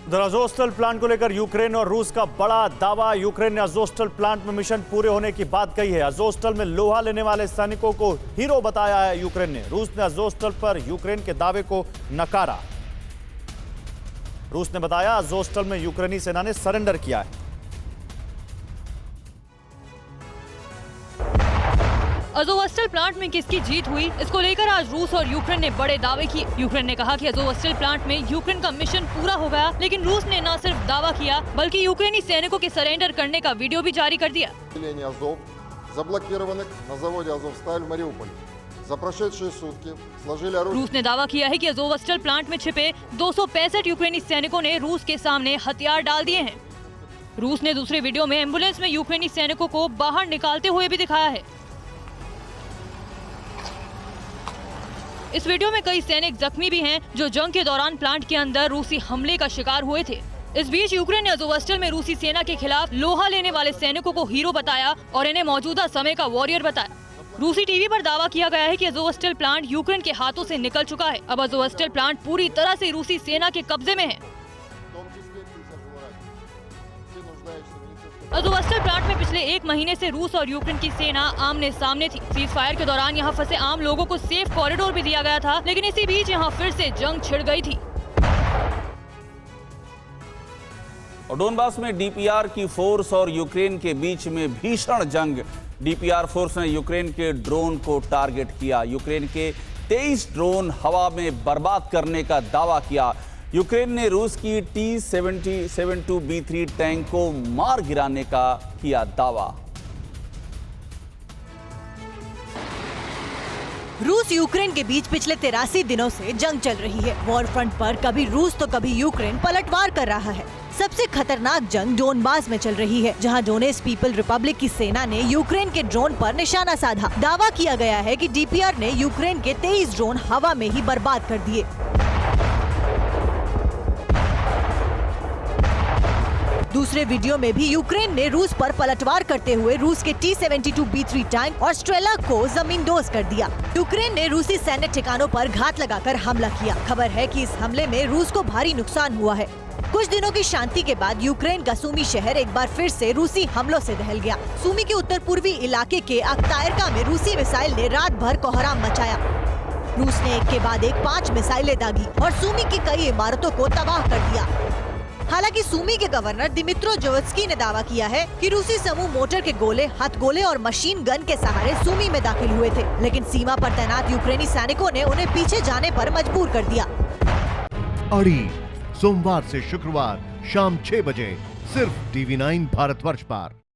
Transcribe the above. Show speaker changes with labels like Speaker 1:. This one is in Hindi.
Speaker 1: उधर अज़ोस्टल प्लांट को लेकर यूक्रेन और रूस का बड़ा दावा। यूक्रेन ने अज़ोस्टल प्लांट में मिशन पूरे होने की बात कही है। अज़ोस्टल में लोहा लेने वाले सैनिकों को हीरो बताया है यूक्रेन ने। रूस ने अज़ोस्टल पर यूक्रेन के दावे को नकारा। रूस ने बताया अज़ोस्टल में यूक्रेनी सेना ने सरेंडर किया है।
Speaker 2: अज़ोस्टल प्लांट में किसकी जीत हुई, इसको लेकर आज रूस और यूक्रेन ने बड़े दावे किए। यूक्रेन ने कहा कि अज़ोस्टल प्लांट में यूक्रेन का मिशन पूरा हो गया, लेकिन रूस ने न सिर्फ दावा किया बल्कि यूक्रेनी सैनिकों के सरेंडर करने का वीडियो भी जारी कर दिया। रूस ने दावा किया है कि अज़ोस्टल प्लांट में छिपे 265 यूक्रेनी सैनिकों ने रूस के सामने हथियार डाल दिए हैं। रूस ने दूसरे वीडियो में एम्बुलेंस में यूक्रेनी सैनिकों को बाहर निकालते हुए भी दिखाया है। इस वीडियो में कई सैनिक जख्मी भी हैं, जो जंग के दौरान प्लांट के अंदर रूसी हमले का शिकार हुए थे। इस बीच यूक्रेन ने अज़ोस्टल में रूसी सेना के खिलाफ लोहा लेने वाले सैनिकों को हीरो बताया और इन्हें मौजूदा समय का वॉरियर बताया। रूसी टीवी पर दावा किया गया है कि अज़ोस्टल प्लांट यूक्रेन के हाथों से निकल चुका है। अब अज़ोस्टल प्लांट पूरी तरह से रूसी सेना के कब्जे में है। अज़ोस्टल प्लांट में पिछले 1 महीने से रूस और यूक्रेन की सेना आमने सामने थी। सीज फायर के दौरान यहाँ फंसे आम लोगों को सेफ कॉरिडोर भी दिया गया था, लेकिन इसी बीच यहाँ फिर से जंग छिड़ गई थी।
Speaker 3: और डोनबास में डीपीआर की फोर्स और यूक्रेन के बीच में भीषण जंग। डीपीआर फोर्स ने यूक्रेन के ड्रोन को टारगेट किया। यूक्रेन के 23 ड्रोन हवा में बर्बाद करने का दावा किया। यूक्रेन ने रूस की T-72B3 टैंक को मार गिराने का किया दावा।
Speaker 4: रूस यूक्रेन के बीच पिछले 83 दिनों से जंग चल रही है। वॉर फ्रंट पर कभी रूस तो कभी यूक्रेन पलटवार कर रहा है। सबसे खतरनाक जंग डोनबास में चल रही है, जहां डोनेट्स्क पीपल रिपब्लिक की सेना ने यूक्रेन के ड्रोन पर निशाना साधा। दावा किया गया है कि डीपीआर ने यूक्रेन के 23 ड्रोन हवा में ही बर्बाद कर दिए। दूसरे वीडियो में भी यूक्रेन ने रूस पर पलटवार करते हुए रूस के T-72B3 टैंक और स्ट्रेला को जमींदोज कर दिया। यूक्रेन ने रूसी सैन्य ठिकानों पर घात लगाकर हमला किया। खबर है कि इस हमले में रूस को भारी नुकसान हुआ है। कुछ दिनों की शांति के बाद यूक्रेन का सूमी शहर एक बार फिर से रूसी हमलों से दहल गया। सूमी के उत्तर पूर्वी इलाके के अख्तायरका में रूसी मिसाइल ने रात भर कोहराम मचाया। रूस ने एक के बाद एक 5 मिसाइलें दागी और सूमी की कई इमारतों को तबाह कर दिया। हालांकि सूमी के गवर्नर दिमित्रो जोवत्स्की ने दावा किया है कि रूसी समूह मोटर के गोले, हथगोले और मशीन गन के सहारे सूमी में दाखिल हुए थे, लेकिन सीमा पर तैनात यूक्रेनी सैनिकों ने उन्हें पीछे जाने पर मजबूर कर दिया।
Speaker 5: अड़ी सोमवार से शुक्रवार शाम 6 बजे सिर्फ TV9 भारतवर्ष पर।